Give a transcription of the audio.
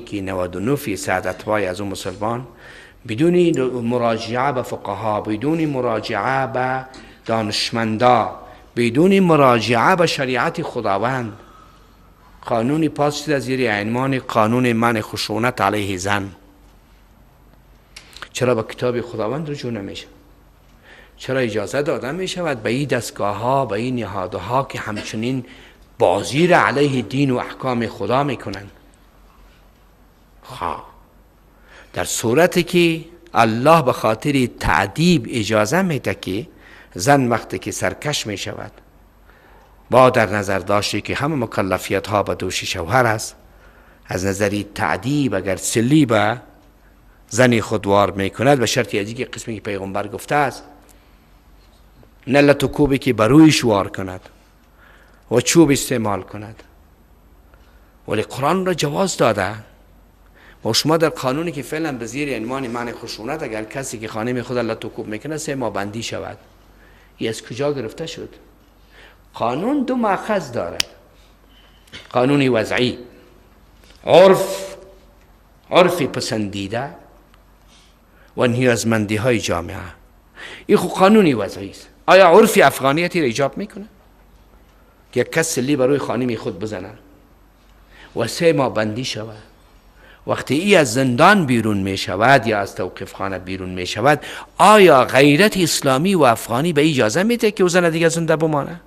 که 99% اتباع از اون مسلمان بدون مراجعه به فقها، بدون مراجعه به دانشمندا، بدون مراجعه به شریعت خداوند، قانونی پاس شده زیر عنوان قانون منع خشونت علیه زن. چرا به کتاب خداوند رجوع نمیشه؟ چرا اجازه داده می شود به این دستگاه ها، به این نهادها که همچنین بازی را علیه دین و احکام خدا میکنن؟ در صورتی که الله به خاطر تعذیب اجازه میده که زن وقتی که سرکش می شود با در نظر داشته که همه مکلفیت ها به دوش شوهر است، از نظری تعذیب اگر سلی به زنی خودوار می کند، به شرطی از اینکه قسمی که پیغمبر گفته است نلت و کوبی که برویش وار کند و چوب استعمال کند. ولی قرآن را جواز داده و شما در قانونی که فعلا به زیر عنوان منع خشونت اگر کسی که خانه خود لت و کوب میکنه 3 ماه بندی شود. این از کجا گرفته شد؟ قانون 2 مأخذ دارد: قانون وضعی، عرفی پسندیده و نیازمندی های جامعه. این خود قانونی وضعی است. آیا عرفی افغانیتی را ایجاب میکنه که یک کس سلی بروی خانه خود بزنه و 3 ماه بندی شود؟ وقتی ای از زندان بیرون می شود یا از توقیف خانه بیرون می شود، آیا غیرت اسلامی و افغانی به اجازه میده که او زن دیگه زنده بمانه؟